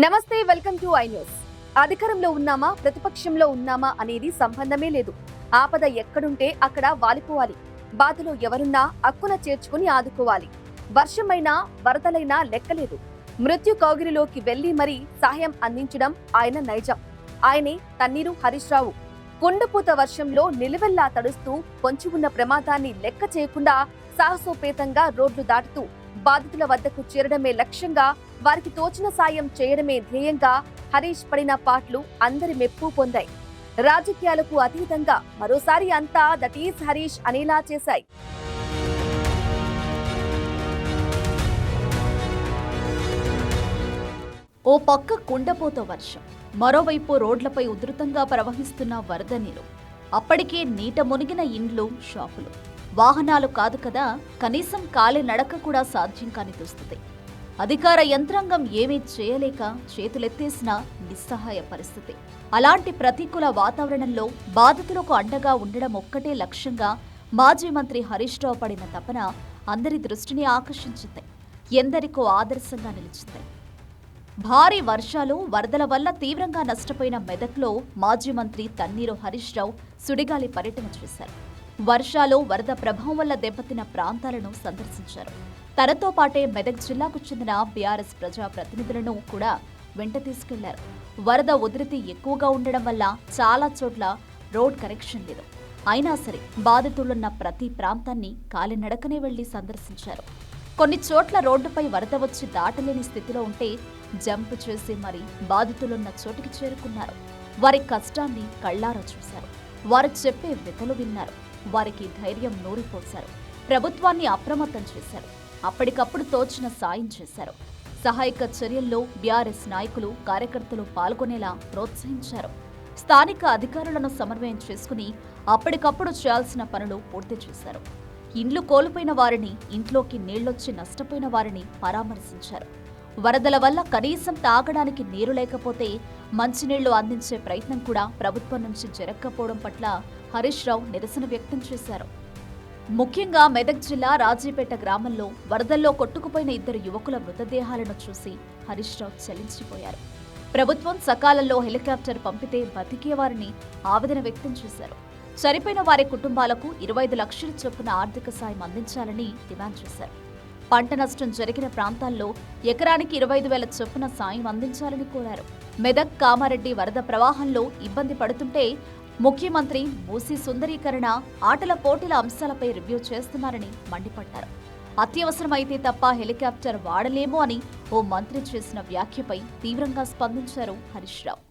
నమస్తే, welcome to I news. అధికారంలో ఉన్నామా ప్రతిపక్షంలో ఉన్నామా అనేది సంబంధమే లేదు. ఆపద ఎక్కడుంటే అక్కడ వాలిపోవాలి. బాధలో ఎవరున్నా అక్కున చేర్చుకుని ఆదుకోవాలి. వర్షమైనా వరదలైనా లెక్కలేదు. మృత్యు కౌగిలిలోకి వెళ్లి మరీ సహాయం అందించడం ఆయన నైజం. ఆయనే తన్నీరు హరీష్ రావు. కుండపోత వర్షంలో నిలువెల్లా తడుస్తూ పొంచి ఉన్న ప్రమాదాన్ని లెక్క చేయకుండా సాహసోపేతంగా రోడ్లు దాటుతూ బాధితుల వద్దకు చేరడమే లక్ష్యంగా, వారికి తోచిన సాయం చేయడమే ధ్యేయంగా హరీష్ పడిన పాటలు అందరి మెప్పు పొందాయి. రాజకీయాలకు అతీతంగా మరోసారి అంతా దట్ ఈస్ హరీష్ అనేలా చేశాయి. ఓ పక్క కుండపోత వర్షం, మరోవైపు రోడ్లపై ఉధృతంగా ప్రవహిస్తున్న వరద నీరు. అప్పటికే నీట మునిగిన ఇండ్లు, షాపులు. వాహనాలు కాదు కదా, కనీసం కాలి నడక కూడా సాధ్యం కాని దుస్థితి. అధికార యంత్రాంగం ఏమీ చేయలేక చేతులెత్తేసిన నిస్సహాయ పరిస్థితి. అలాంటి ప్రతికూల వాతావరణంలో బాధితులకు అండగా ఉండడం ఒక్కటే లక్ష్యంగా మాజీ మంత్రి హరీష్ రావు పడిన తపన అందరి దృష్టిని ఆకర్షించింది. ఎందరికో ఆదర్శంగా నిలిచింది. భారీ వర్షాలు, వరదల వల్ల తీవ్రంగా నష్టపోయిన మెదక్లో మాజీ మంత్రి తన్నీరు హరీష్ రావు సుడిగాలి పర్యటన చేశారు. వర్షాలు, వరద ప్రభావం వల్ల దెబ్బతిన్న ప్రాంతాలను సందర్శించారు. తనతో పాటే మెదక్ జిల్లాకు చెందిన బీఆర్ఎస్ ప్రజా ప్రతినిధులను కూడా వెంట తీసుకెళ్లారు. వరద ఉధృతి ఎక్కువగా ఉండడం వల్ల చాలా చోట్ల రోడ్ కనెక్షన్ లేదు. అయినా సరే బాధితులున్న ప్రతి ప్రాంతాన్ని కాలినడకనే వెళ్లి సందర్శించారు. కొన్ని చోట్ల రోడ్డుపై వరద వచ్చి దాటలేని స్థితిలో ఉంటే జంప్ చేసి మరీ బాధితులున్న చోటికి చేరుకున్నారు. వారి కష్టాన్ని కళ్లారా చూశారు. వారు చెప్పే వ్యతలు విన్నారు. వారికి ధైర్యం నూరిపోశారు. ప్రభుత్వాన్ని అప్రమత్తం చేశారు. అప్పటికప్పుడు తోచిన సాయం చేశారు. సహాయక చర్యల్లో బీఆర్ఎస్ నాయకులు, కార్యకర్తలు పాల్గొనేలా ప్రోత్సహించారు. స్థానిక అధికారులను సమన్వయం చేసుకుని అప్పటికప్పుడు చేయాల్సిన పనులు పూర్తి చేశారు. ఇండ్లు కోల్పోయిన వారిని, ఇంట్లోకి నీళ్లొచ్చి నష్టపోయిన వారిని పరామర్శించారు. వరదల వల్ల కనీసం తాగడానికి నీరు లేకపోతే మంచినీళ్లు అందించే ప్రయత్నం కూడా ప్రభుత్వం నుంచి జరగకపోవడం పట్ల హరీష్ రావు నిరసన వ్యక్తం చేశారు. ముఖ్యంగా మెదక్ జిల్లా రాజీపేట గ్రామంలో వరదల్లో కొట్టుకుపోయిన 2 యువకుల మృతదేహాలను చూసి హరీష్ రావు చలించిపోయారు. ప్రభుత్వం సకాలంలో హెలికాప్టర్ పంపితే బతికేవారిని ఆవేదన వ్యక్తం చేశారు. చనిపోయిన వారి కుటుంబాలకు 25 లక్షల చొప్పున ఆర్థిక సాయం అందించాలని డిమాండ్ చేశారు. పంట నష్టం జరిగిన ప్రాంతాల్లో ఎకరానికి 25,000 చొప్పున సాయం అందించాలని కోరారు. మెదక్, కామారెడ్డి వరద ప్రవాహంలో ఇబ్బంది పడుతుంటే ముఖ్యమంత్రి మూసీ సుందరీకరణ, ఆటల పోటీల అంశాలపై రివ్యూ చేస్తున్నారని మండిపడ్డారు. అత్యవసరమైతే తప్ప హెలికాప్టర్ వాడలేమో అని ఓ మంత్రి చేసిన వ్యాఖ్యపై తీవ్రంగా స్పందించారు హరీష్ రావు.